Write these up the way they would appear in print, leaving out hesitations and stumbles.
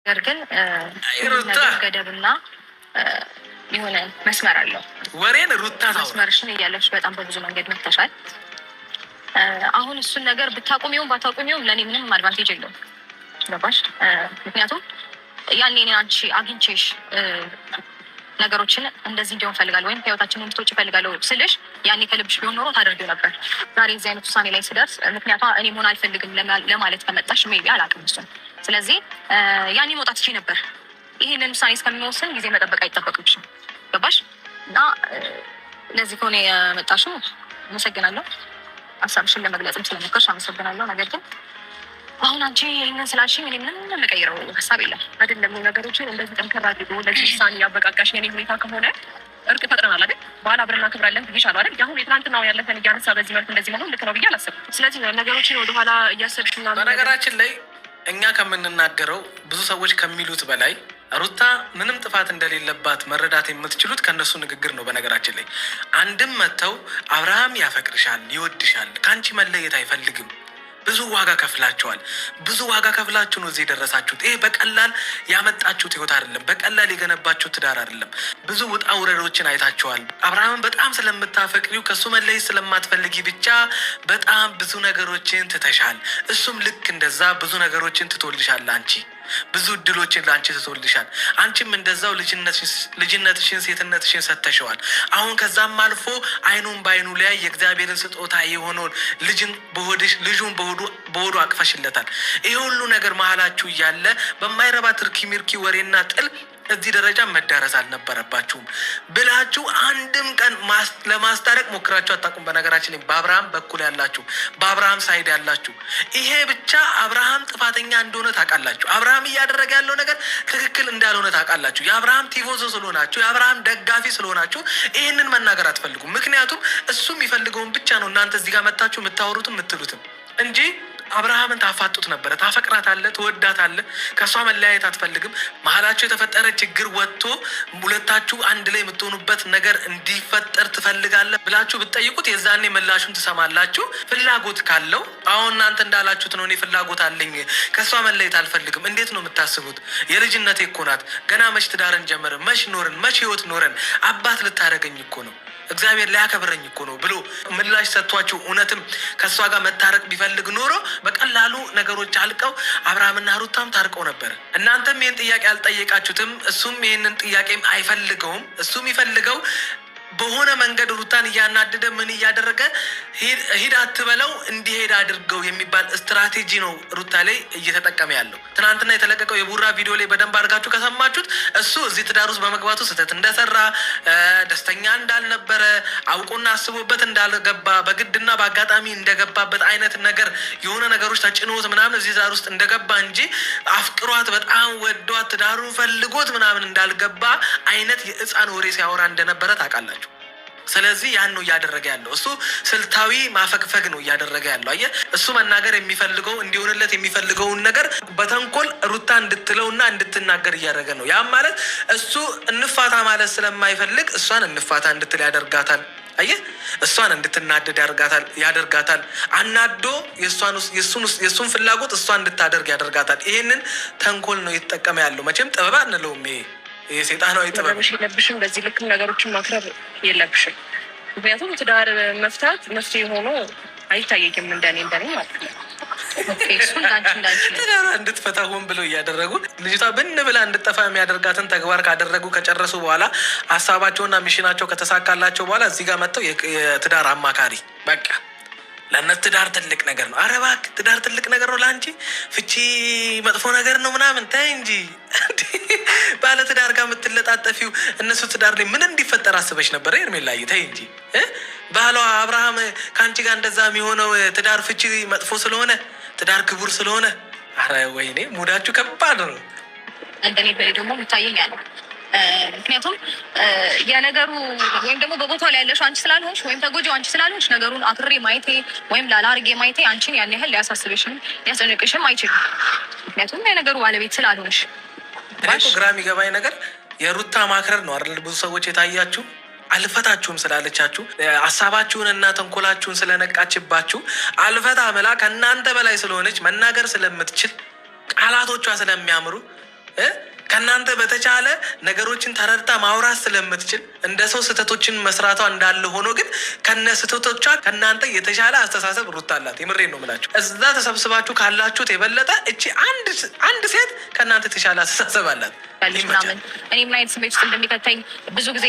ነገር ግን ገደብና የሆነ መስመር አለው። ወሬን ሩታ መስመርሽን እያለፍሽ በጣም በብዙ መንገድ መጥተሻል። አሁን እሱን ነገር ብታቆሚውም ባታቆሚውም ለእኔ ምንም አድቫንቴጅ የለውም። ገባሽ? ምክንያቱም ያኔ አንቺ አግኝቼሽ ነገሮችን እንደዚህ እንዲሆን ፈልጋለሁ ወይም ህይወታችንን እንድትወጪ ፈልጋለሁ ስልሽ ያኔ ከልብሽ ቢሆን ኖሮ ታደርጊው ነበር። ዛሬ እዚህ አይነት ውሳኔ ላይ ስደርስ ምክንያቷ እኔ መሆን አልፈልግም ለማለት ከመጣሽ ሜቢ አላውቅም እሱን። ስለዚህ ያኔ መውጣት ትችይ ነበር። ይህንን ውሳኔ እስከሚወስን ጊዜ መጠበቅ አይጠበቅብሽም። ገባሽ? እና ለዚህ ከሆነ የመጣሽው አመሰግናለሁ። ሀሳብሽን ለመግለጽም ስለሞከርሽ አመሰግናለሁ። ነገር ግን አሁን አንቺ ይህንን ስላልሽኝ እኔ ምንም የምቀይረው ሀሳብ የለም። አይደለም ነገሮችን እንደዚህ ጠንከር አድርጎ ለዚህ ውሳኔ ያበቃቃሽ የኔ ሁኔታ ከሆነ እርቅ ፈጥረናል አይደል? በኋላ አብረን እናከብራለን ብዬሻለሁ አይደል? አሁን የትናንትናው ያለፈን እያነሳ በዚህ መልኩ እንደዚህ መሆን ልክ ነው ብዬ አላሰብኩም። ስለዚህ ነገሮችን ወደኋላ እያሰብሽ ምናምን በነገራችን ላይ እኛ ከምንናገረው ብዙ ሰዎች ከሚሉት በላይ ሩታ ምንም ጥፋት እንደሌለባት መረዳት የምትችሉት ከነሱ ንግግር ነው። በነገራችን ላይ አንድም መጥተው አብርሃም ያፈቅርሻል፣ ይወድሻል፣ ከአንቺ መለየት አይፈልግም፣ ብዙ ዋጋ ከፍላችኋል፣ ብዙ ዋጋ ከፍላችሁ ነው እዚህ የደረሳችሁት። ይሄ በቀላል ያመጣችሁት ህይወት አይደለም፣ በቀላል የገነባችሁት ትዳር አይደለም። ብዙ ውጣ ውረዶችን አይታችኋል። አብርሃምን በጣም ስለምታፈቅሪው ከእሱ መለየት ስለማትፈልጊ ብቻ በጣም ብዙ ነገሮችን ትተሻል። እሱም ልክ እንደዛ ብዙ ነገሮችን ትቶልሻል። አንቺ ብዙ እድሎችን ለአንቺ ትቶልሻል። አንቺም እንደዛው ልጅነትሽን ሴትነትሽን ሰተሸዋል። አሁን ከዛም አልፎ አይኑን በአይኑ ላይ የእግዚአብሔርን ስጦታ የሆነውን ልጁን በሆዱ አቅፈሽለታል። ይሄ ሁሉ ነገር መሀላችሁ እያለ በማይረባ ትርኪ ሚርኪ ወሬና ጥል እዚህ ደረጃ መዳረስ አልነበረባችሁም ብላችሁ አንድም ቀን ለማስታረቅ ሞክራችሁ አታውቁም። በነገራችን በአብርሃም በኩል ያላችሁ፣ በአብርሃም ሳይድ ያላችሁ ይሄ ብቻ አብርሃም ጥፋተኛ እንደሆነ ታውቃላችሁ። አብርሃም እያደረገ ያለው ነገር ትክክል እንዳልሆነ ታውቃላችሁ። የአብርሃም ቲፎዞ ስለሆናችሁ፣ የአብርሃም ደጋፊ ስለሆናችሁ ይህንን መናገር አትፈልጉም። ምክንያቱም እሱ የሚፈልገውን ብቻ ነው እናንተ እዚህ ጋር መታችሁ የምታወሩትም የምትሉትም እንጂ አብርሃምን ታፋጡት ነበረ። ታፈቅራታለህ፣ ትወዳታለህ፣ ከእሷ መለያየት አትፈልግም። መሀላችሁ የተፈጠረ ችግር ወጥቶ ሁለታችሁ አንድ ላይ የምትሆኑበት ነገር እንዲፈጠር ትፈልጋለህ ብላችሁ ብትጠይቁት የዛኔ ምላሹን ትሰማላችሁ። ፍላጎት ካለው አሁን እናንተ እንዳላችሁት ነው። እኔ ፍላጎት አለኝ፣ ከእሷ መለየት አልፈልግም። እንዴት ነው የምታስቡት? የልጅነቴ እኮ ናት። ገና መች ትዳርን ጀመርን፣ መች ኖርን፣ መች ህይወት ኖረን፣ አባት ልታደርገኝ እኮ ነው፣ እግዚአብሔር ሊያከብረኝ እኮ ነው ብሎ ምላሽ ሰጥቷችሁ እውነትም ከእሷ ጋር መታረቅ ቢፈልግ ኖሮ በቀላሉ ነገሮች አልቀው አብርሃምና ሩታም ታርቀው ነበር። እናንተም ይህን ጥያቄ አልጠየቃችሁትም። እሱም ይህንን ጥያቄም አይፈልገውም። እሱ የሚፈልገው በሆነ መንገድ ሩታን እያናደደ ምን እያደረገ ሂድ አትበለው እንዲሄድ አድርገው የሚባል ስትራቴጂ ነው ሩታ ላይ እየተጠቀመ ያለው። ትናንትና የተለቀቀው የቡራ ቪዲዮ ላይ በደንብ አድርጋችሁ ከሰማችሁት እሱ እዚህ ትዳር ውስጥ በመግባቱ ስህተት እንደሰራ፣ ደስተኛ እንዳልነበረ፣ አውቆና አስቦበት እንዳልገባ፣ በግድና በአጋጣሚ እንደገባበት አይነት ነገር የሆነ ነገሮች ተጭኖት ምናምን እዚህ ትዳር ውስጥ እንደገባ እንጂ አፍቅሯት በጣም ወዷት ትዳሩን ፈልጎት ምናምን እንዳልገባ አይነት የህፃን ወሬ ሲያወራ እንደነበረ ታውቃላችሁ። ስለዚህ ያን ነው እያደረገ ያለው። እሱ ስልታዊ ማፈግፈግ ነው እያደረገ ያለው። አየህ፣ እሱ መናገር የሚፈልገው እንዲሆንለት የሚፈልገውን ነገር በተንኮል ሩታ እንድትለውና እንድትናገር እያደረገ ነው። ያም ማለት እሱ እንፋታ ማለት ስለማይፈልግ እሷን እንፋታ እንድትል ያደርጋታል። አየህ፣ እሷን እንድትናደድ ያደርጋታል። አናዶ የእሱን ፍላጎት እሷ እንድታደርግ ያደርጋታል። ይህንን ተንኮል ነው እየተጠቀመ ያለው። መቼም ጥበብ አንለውም ይሄ የሴጣናዊ ጥበብ የለብሽም። በዚህ ልክም ነገሮችን ማክረር የለብሽም። ምክንያቱም ትዳር መፍታት መፍትሄ ሆኖ አይታየኝም እንደኔ ማለት ነው። ትዳር እንድትፈታ ሆን ብለው እያደረጉ ልጅቷ ብን ብላ እንድጠፋ የሚያደርጋትን ተግባር ካደረጉ ከጨረሱ በኋላ ሀሳባቸውና ሚሽናቸው ከተሳካላቸው በኋላ እዚህ ጋር መጥተው የትዳር አማካሪ በቃ ለእነት ትዳር ትልቅ ነገር ነው። ኧረ እባክህ ትዳር ትልቅ ነገር ነው ለአንቺ፣ ፍቺ መጥፎ ነገር ነው ምናምን ተይ እንጂ። ባለ ትዳር ጋር የምትለጣጠፊው እነሱ ትዳር ላይ ምን እንዲፈጠር አስበሽ ነበረ? ሄርሜላዬ ተይ እንጂ። ባሏ አብርሃም ከአንቺ ጋር እንደዛ የሚሆነው ትዳር ፍቺ መጥፎ ስለሆነ፣ ትዳር ክቡር ስለሆነ። ኧረ ወይኔ ሙዳችሁ ከባድ ነው። እንደኔ ደግሞ ይታየኛል። ምክንያቱም የነገሩ ወይም ደግሞ በቦታው ላይ ያለሽው አንቺ ስላልሆንሽ ወይም ተጎጂው አንቺ ስላልሆንሽ ነገሩን አክሬ ማየቴ ወይም ላላርጌ ማየቴ አንቺን ያን ያህል ሊያሳስብሽም ሊያስጨንቅሽም አይችልም። ምክንያቱም የነገሩ ባለቤት ስላልሆንሽ። ግራ የሚገባኝ ነገር የሩታ ማክረር ነው አይደል? ብዙ ሰዎች የታያችሁ አልፈታችሁም ስላለቻችሁ ሀሳባችሁን እና ተንኮላችሁን ስለነቃችባችሁ አልፈታ መላ ከእናንተ በላይ ስለሆነች መናገር ስለምትችል ቃላቶቿ ስለሚያምሩ ከእናንተ በተቻለ ነገሮችን ተረድታ ማውራት ስለምትችል እንደ ሰው ስህተቶችን መስራቷ እንዳለ ሆኖ ግን ከነ ስህተቶቿ ከእናንተ የተሻለ አስተሳሰብ ሩታ አላት። የምሬን ነው የምላችሁ። እዛ ተሰብስባችሁ ካላችሁት የበለጠ እቺ አንድ ሴት ከእናንተ የተሻለ አስተሳሰብ አላት። ምናምን እኔ ምን አይነት ስሜት ውስጥ እንደሚከተኝ ብዙ ጊዜ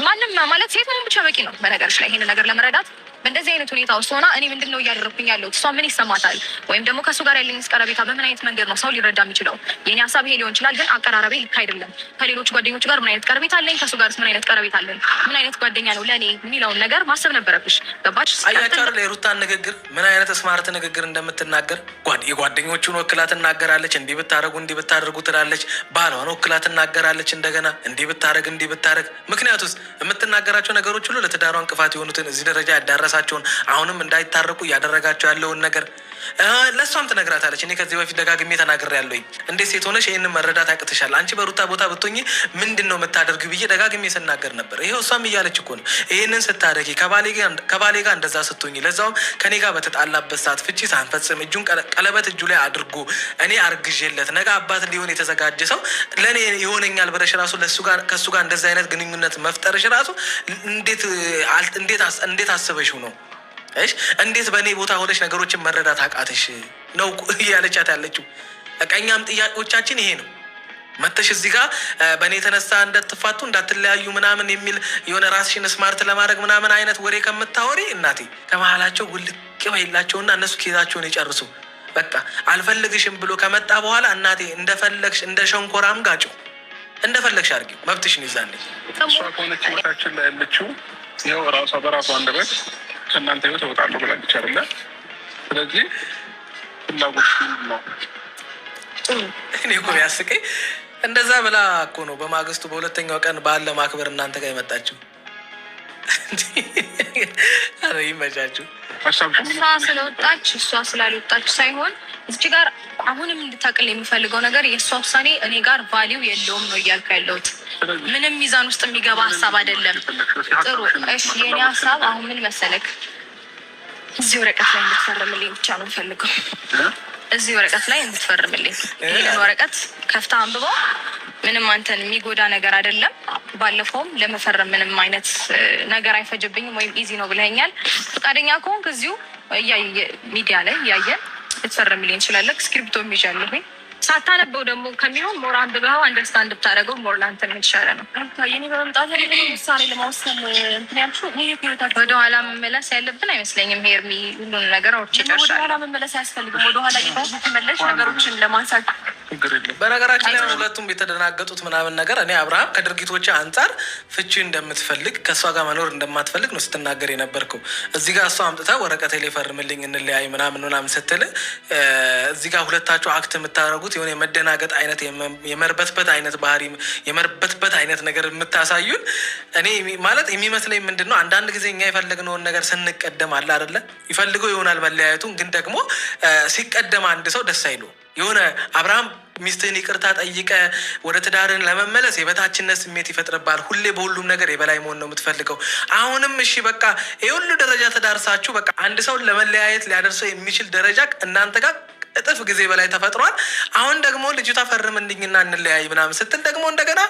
ማንም ማለት ሴት መሆን ብቻ በቂ ነው። በነገርሽ ላይ ይህን ነገር ለመረዳት በእንደዚህ አይነት ሁኔታ ውስጥ ሆና እኔ ምንድን ነው እያደረግኩኝ ያለሁት፣ እሷ ምን ይሰማታል፣ ወይም ደግሞ ከእሱ ጋር ያለኝ ቀረቤታ በምን አይነት መንገድ ነው ሰው ሊረዳ የሚችለው? የኔ ሀሳብ ይሄ ሊሆን ይችላል፣ ግን አቀራረቤ ልክ አይደለም። ከሌሎች ጓደኞች ጋር ምን አይነት ቀረቤታ አለኝ፣ ከእሱ ጋር ምን አይነት ቀረቤታ አለን፣ ምን አይነት ጓደኛ ነው ለእኔ የሚለውን ነገር ማሰብ ነበረብሽ። ገባች? አያቻር የሩታን ንግግር ምን አይነት ስማርት ንግግር እንደምትናገር የጓደኞቹን ወክላ ትናገራለች። እንዲህ ብታደረጉ እንዲህ ብታደርጉ ትላለች። ባሏን ወክላ ትናገራለች። እንደገና እንዲህ ብታደረግ እንዲህ ብታደረግ። ምክንያቱስ የምትናገራቸው ነገሮች ሁሉ ለትዳሯ እንቅፋት የሆኑትን እዚህ ደረጃ ያዳረሳቸውን አሁንም እንዳይታረቁ እያደረጋቸው ያለውን ነገር ለእሷም ትነግራታለች። እኔ ከዚህ በፊት ደጋግሜ ተናግሬያለሁኝ። እንዴት ሴት ሆነሽ ይህንን መረዳት ያቅትሻል? አንቺ በሩታ ቦታ ብትሆኚ ምንድን ነው የምታደርጊው ብዬ ደጋግሜ ስናገር ነበር። ይሄው እሷም እያለች እኮ ነው። ይህንን ስታደርጊ ከባሌ ጋር እንደዛ ስትሆኚ፣ ለዛውም ከኔ ጋር በተጣላበት ሰዓት ፍቺ ሳንፈጽም እጁን ቀለበት እጁ ላይ አድርጎ እኔ አርግዤለት ነገ አባት ሊሆን የተዘጋጀ ሰው ለእኔ ይሆነኛል ብለሽ ራሱ ከእሱ ጋር እንደዚህ አይነት ግንኙነት መፍጠርሽ ራሱ እንዴት አስበሽው ነው? እንዴት በእኔ ቦታ ሆነሽ ነገሮችን መረዳት አቃተሽ ነው እያለቻት ያለችው። ቀኛም ጥያቄዎቻችን ይሄ ነው። መተሽ እዚህ ጋር በእኔ የተነሳ እንዳትፋቱ እንዳትለያዩ ምናምን የሚል የሆነ ራስሽን ስማርት ለማድረግ ምናምን አይነት ወሬ ከምታወሪ እናቴ ከመሀላቸው ውልቅ በይላቸውና እነሱ ኬዛቸውን ይጨርሱ። በቃ አልፈልግሽም ብሎ ከመጣ በኋላ እናቴ እንደፈለግሽ እንደ ሸንኮራም ጋጭው እንደፈለግሽ አድርጊው፣ መብትሽን ይዛለኝ። እሷ ከሆነች ህይወታችን ላይ ያለችው ይኸው ራሷ በራሷ አንደበት ከእናንተ ህይወት እወጣለሁ ብላለች አይደለ? ስለዚህ ፍላጎት ነው። እኔ እኮ ያስቀኝ እንደዛ ብላ እኮ ነው በማግስቱ በሁለተኛው ቀን በዓል ለማክበር እናንተ ጋር የመጣችው። ይመቻችሁ። እሷ ስለወጣች እሷ ስላልወጣች ሳይሆን እዚህ ጋር አሁንም እንድታቅል የሚፈልገው ነገር የእሷ ውሳኔ እኔ ጋር ቫሊው የለውም ነው እያልኩ ያለሁት። ምንም ሚዛን ውስጥ የሚገባ ሀሳብ አይደለም። ጥሩ እሺ፣ የኔ ሀሳብ አሁን ምን መሰለክ፣ እዚህ ወረቀት ላይ እንድትፈርምልኝ ብቻ ነው ፈልገው። እዚህ ወረቀት ላይ እንድትፈርምልኝ። ይህንን ወረቀት ከፍታ አንብበው። ምንም አንተን የሚጎዳ ነገር አይደለም። ባለፈውም ለመፈረም ምንም አይነት ነገር አይፈጅብኝም ወይም ኢዚ ነው ብለኸኛል። ፈቃደኛ ከሆንክ እዚሁ ሚዲያ ላይ እያየን ልትፈርምልኝ እንችላለን። እስክሪፕቶ ይዣለሁኝ። ሳታነበው ደግሞ ከሚሆን ሞር አንብበው አንደርስታንድ ብታደርገው ሞር ለአንተ የተሻለ ነው። የኔ በመምጣት ውሳኔ ለማወሰን እንትን ያልሽው ወደኋላ መመለስ ያለብን አይመስለኝም። ሄርሚ ሁሉን ነገር አውርቼ ጨርሻለሁ። ወደኋላ መመለስ አያስፈልግም። ወደኋላ እየተመለሽ ነገሮችን ለማንሳት በነገራችን ላይ ሁለቱም የተደናገጡት ምናምን ነገር እኔ አብርሃም ከድርጊቶች አንጻር ፍቺ እንደምትፈልግ ከእሷ ጋር መኖር እንደማትፈልግ ነው ስትናገር የነበርከው። እዚህ ጋር እሷ አምጥታ ወረቀቴ ላይ ፈርምልኝ እንለያይ ምናምን ስትል እዚህ ጋር ሁለታችሁ አክት የምታደርጉት የሆነ የመደናገጥ አይነት የመርበትበት አይነት ባህሪ የመርበትበት አይነት ነገር የምታሳዩን እኔ ማለት የሚመስለኝ ምንድን ነው፣ አንዳንድ ጊዜ እኛ የፈለግነውን ነገር ስንቀደም አለ አይደለ፣ ይፈልገው ይሆናል መለያየቱን፣ ግን ደግሞ ሲቀደም አንድ ሰው ደስ አይሉ የሆነ አብርሃም ሚስትህን ይቅርታ ጠይቀ ወደ ትዳርን ለመመለስ የበታችነት ስሜት ይፈጥርባል። ሁሌ በሁሉም ነገር የበላይ መሆን ነው የምትፈልገው። አሁንም እሺ በቃ የሁሉ ደረጃ ተዳርሳችሁ በቃ አንድ ሰው ለመለያየት ሊያደርሰው የሚችል ደረጃ እናንተ ጋር እጥፍ ጊዜ በላይ ተፈጥሯል። አሁን ደግሞ ልጅቷ ፈርምልኝና እንለያይ ምናምን ስትል ደግሞ እንደገና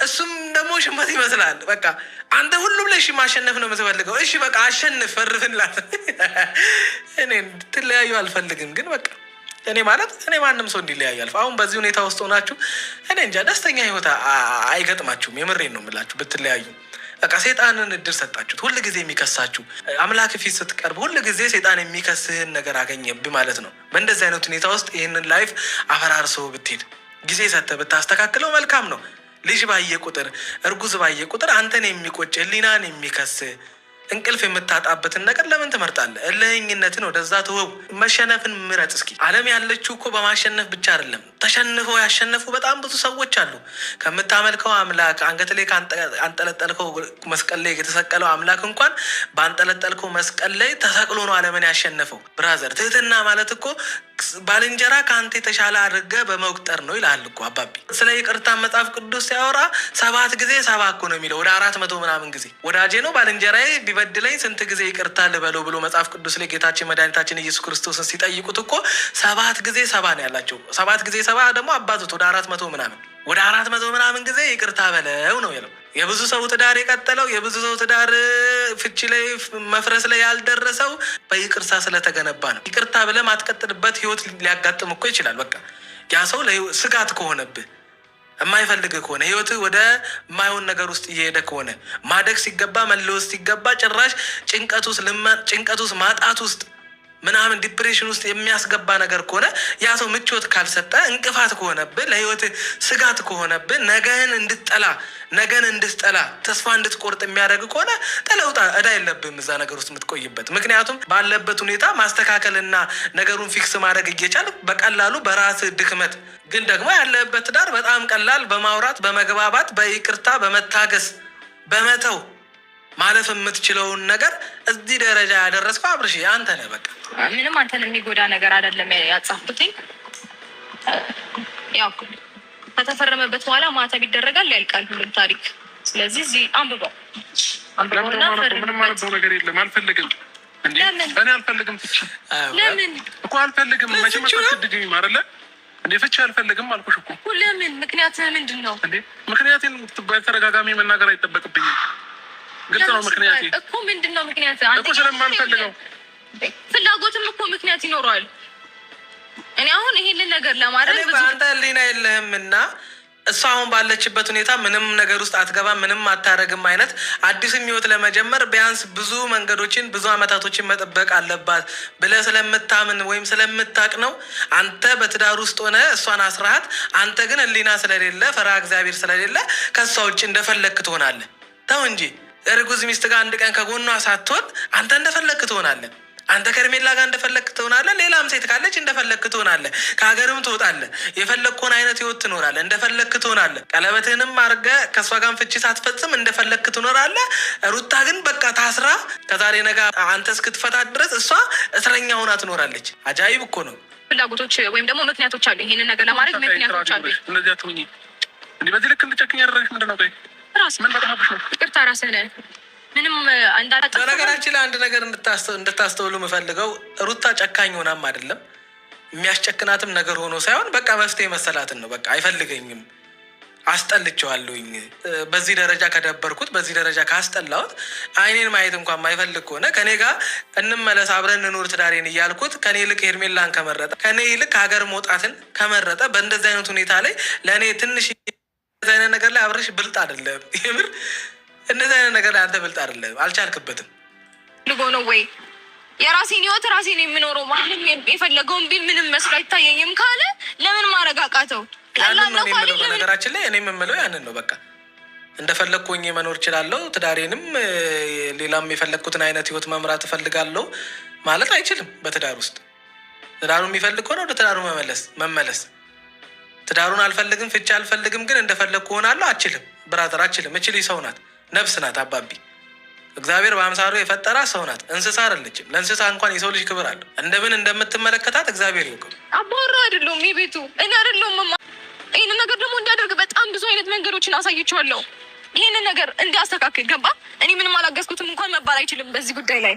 እሱም ደግሞ ሽመት ይመስላል። በቃ አንተ ሁሉም ላይ እሺ ማሸነፍ ነው የምትፈልገው። እሺ በቃ አሸንፍ፣ ፈርምላት። እኔ እንድትለያዩ አልፈልግም፣ ግን በቃ እኔ ማንም ሰው እንዲለያይ አልፍ። አሁን በዚህ ሁኔታ ውስጥ ሆናችሁ እኔ እንጃ ደስተኛ ህይወት አይገጥማችሁም። የምሬን ነው የምላችሁ። ብትለያዩ በቃ ሴጣንን እድል ሰጣችሁት። ሁል ጊዜ የሚከሳችሁ አምላክ ፊት ስትቀርብ ሁል ጊዜ ሴጣን የሚከስህን ነገር አገኘብህ ማለት ነው። በእንደዚህ አይነት ሁኔታ ውስጥ ይህንን ላይፍ አፈራርሰው ብትሄድ ጊዜ ሰጥተህ ብታስተካክለው መልካም ነው። ልጅ ባየ ቁጥር እርጉዝ ባየ ቁጥር አንተን የሚቆጭ ህሊናን የሚከስህ እንቅልፍ የምታጣበትን ነገር ለምን ትመርጣለህ? እልህኝነትን ወደዛ ተወው። መሸነፍን ምረጥ እስኪ። ዓለም ያለችው እኮ በማሸነፍ ብቻ አይደለም። ተሸንፈው ያሸነፉ በጣም ብዙ ሰዎች አሉ። ከምታመልከው አምላክ አንገት ላይ አንጠለጠልከው መስቀል ላይ የተሰቀለው አምላክ እንኳን በአንጠለጠልከው መስቀል ላይ ተሰቅሎ ነው ዓለምን ያሸነፈው። ብራዘር፣ ትህትና ማለት እኮ ባልንጀራ ከአንተ የተሻለ አድርገህ በመቁጠር ነው ይልሃል እኮ አባቢ። ስለ ይቅርታ መጽሐፍ ቅዱስ ሲያወራ 7 ጊዜ 7 እኮ ነው የሚለው፣ ወደ 400 ምናምን ጊዜ። ወዳጄ ነው ባልንጀራዬ ቢበድለኝ ስንት ጊዜ ይቅርታ ልበለው ብሎ መጽሐፍ ቅዱስ ላይ ጌታችን መድኃኒታችን ኢየሱስ ክርስቶስን ሲጠይቁት እኮ 7 ጊዜ 7 ነው ያላቸው። 7 ጊዜ 7 ደግሞ አባዙት ወደ 400 ምናምን ወደ 400 ምናምን ጊዜ ይቅርታ በለው ነው ያለው። የብዙ ሰው ትዳር የቀጠለው የብዙ ሰው ትዳር ፍቺ ላይ መፍረስ ላይ ያልደረሰው በይቅርታ ስለተገነባ ነው። ይቅርታ ብለህ ማትቀጥልበት ህይወት ሊያጋጥም እኮ ይችላል። በቃ ያ ሰው ስጋት ከሆነብህ የማይፈልግ ከሆነ ህይወት ወደ ማይሆን ነገር ውስጥ እየሄደ ከሆነ ማደግ ሲገባ መለወስ ሲገባ ጭራሽ ጭንቀት ውስጥ ማጣት ውስጥ ምናምን ዲፕሬሽን ውስጥ የሚያስገባ ነገር ከሆነ ያ ሰው ምቾት ካልሰጠ እንቅፋት ከሆነብህ ለህይወት ስጋት ከሆነብህ ነገን እንድትጠላ ተስፋ እንድትቆርጥ የሚያደርግ ከሆነ ጥለውጣ እዳ የለብህም እዛ ነገር ውስጥ የምትቆይበት። ምክንያቱም ባለበት ሁኔታ ማስተካከልና ነገሩን ፊክስ ማድረግ እየቻል በቀላሉ በራስ ድክመት ግን ደግሞ ያለበት ትዳር በጣም ቀላል በማውራት በመግባባት በይቅርታ በመታገስ በመተው ማለፍ የምትችለውን ነገር እዚህ ደረጃ ያደረስከው አብርሽ አንተ ነህ። በቃ ምንም አንተን የሚጎዳ ነገር አይደለም ያጻፍኩትኝ። ያው ከተፈረመበት በኋላ ማተብ ይደረጋል ያልቃል ሁሉም ታሪክ። ስለዚህ እዚህ አንብበውና ምንም ማለት ነገር የለም። አልፈልግም እንዴ እኔ አልፈልግም። ፍቺ ለምን እኮ አልፈልግም። መቼም አትድግኝ አይደለ እንዴ? ፍቺ አልፈልግም አልኩሽ እኮ። ለምን? ምክንያት ምንድን ነው እንዴ? ምክንያቴን በተደጋጋሚ መናገር አይጠበቅብኝም። ግልጽ ነው ምክንያቴ እኮ። ምንድን ነው ምክንያት? እኮ ስለማልፈልገው ፍላጎትም እኮ ምክንያት ይኖረዋል። እኔ አሁን ይሄንን ነገር ለማድረግ ብዙ አንተ ህሊና የለህም እና እሷ አሁን ባለችበት ሁኔታ ምንም ነገር ውስጥ አትገባም፣ ምንም አታረግም አይነት አዲስም ህይወት ለመጀመር ቢያንስ ብዙ መንገዶችን ብዙ አመታቶችን መጠበቅ አለባት ብለህ ስለምታምን ወይም ስለምታቅ ነው አንተ በትዳር ውስጥ ሆነ እሷን አስራሃት። አንተ ግን ህሊና ስለሌለ ፈራ እግዚአብሔር ስለሌለ ከእሷ ውጭ እንደፈለክ ትሆናለህ። ተው እንጂ እርጉዝ ሚስት ጋር አንድ ቀን ከጎኗ ሳትሆን አንተ እንደፈለክ ትሆናለህ። አንተ ከርሜላ ጋር እንደፈለክ ትሆናለህ። ሌላም ሴት ካለች እንደፈለክ ትሆናለህ። ከሀገርም ትወጣለህ። የፈለግከውን አይነት ህይወት ትኖራለህ። እንደፈለክ ትሆናለህ። ቀለበትህንም አድርገህ ከእሷ ጋር ፍቺ ሳትፈጽም እንደፈለክ ትኖራለህ። ሩታ ግን በቃ ታስራ ከዛሬ ነገ አንተ እስክትፈታት ድረስ እሷ እስረኛ ሆና ትኖራለች። አጃይብ እኮ ነው። ፍላጎቶች ወይም ደግሞ ምክንያቶች አሉ። ይሄንን ነገር ለማድረግ ምክንያቶች አሉ። እነዚያ ትሆኚ እንዲህ በዚህ ልክ እንድጨክኝ ያደረግሽ ምንድን ነው? ይቅርታ ራስህ ነህ። ምንም እንዳላጠፋ። በነገራችን ላይ አንድ ነገር እንድታስተውሉ የምፈልገው ሩታ ጨካኝ ሆናም አይደለም የሚያስጨክናትም ነገር ሆኖ ሳይሆን በቃ መፍትሄ መሰላትን ነው። በቃ አይፈልገኝም፣ አስጠልቼዋለሁኝ። በዚህ ደረጃ ከደበርኩት፣ በዚህ ደረጃ ካስጠላሁት፣ አይኔን ማየት እንኳን ማይፈልግ ከሆነ ከኔ ጋር እንመለስ አብረን እንኑር ትዳሬን እያልኩት ከኔ ይልቅ ሄርሜላን ከመረጠ፣ ከኔ ይልቅ ሀገር መውጣትን ከመረጠ በእንደዚህ አይነት ሁኔታ ላይ ለእኔ ትንሽ አይነት ነገር ላይ አብረሽ ብልጥ አይደለም። የምር እንደዚህ አይነት ነገር ላይ አንተ ብልጥ አይደለም። አልቻልክበትም። ልጎ ነው ወይ የራሴን ህይወት ራሴን የምኖረው ማንም የፈለገውን ቢል ምንም መስሎ አይታየኝም ካለ ለምን ማረጋቃተው? ያንን ነው የምለው። በነገራችን ላይ እኔ የምለው ያንን ነው። በቃ እንደፈለግኩ ሆኜ መኖር እችላለሁ። ትዳሬንም ሌላም የፈለግኩትን አይነት ህይወት መምራት እፈልጋለሁ ማለት አይችልም። በትዳር ውስጥ ትዳሩ የሚፈልግ ከሆነ ወደ ትዳሩ መመለስ። ትዳሩን አልፈልግም ፍቺ አልፈልግም ግን እንደፈለግኩ ሆናለሁ አችልም። ብራዘር አችልም። እችል ሰው ናት፣ ነፍስ ናት። አባቢ እግዚአብሔር በአምሳሉ የፈጠራት ሰው ናት። እንስሳ አይደለችም። ለእንስሳ እንኳን የሰው ልጅ ክብር አለው። እንደምን እንደምትመለከታት እግዚአብሔር ይወቀው። አባወራ አይደለሁም የቤቱ እኔ አይደለሁም። ይህንን ነገር ደግሞ እንዲያደርግ በጣም ብዙ አይነት መንገዶችን አሳይቼዋለሁ። ይህንን ነገር እንዲያስተካክል ገባ። እኔ ምንም አላገዝኩትም እንኳን መባል አይችልም በዚህ ጉዳይ ላይ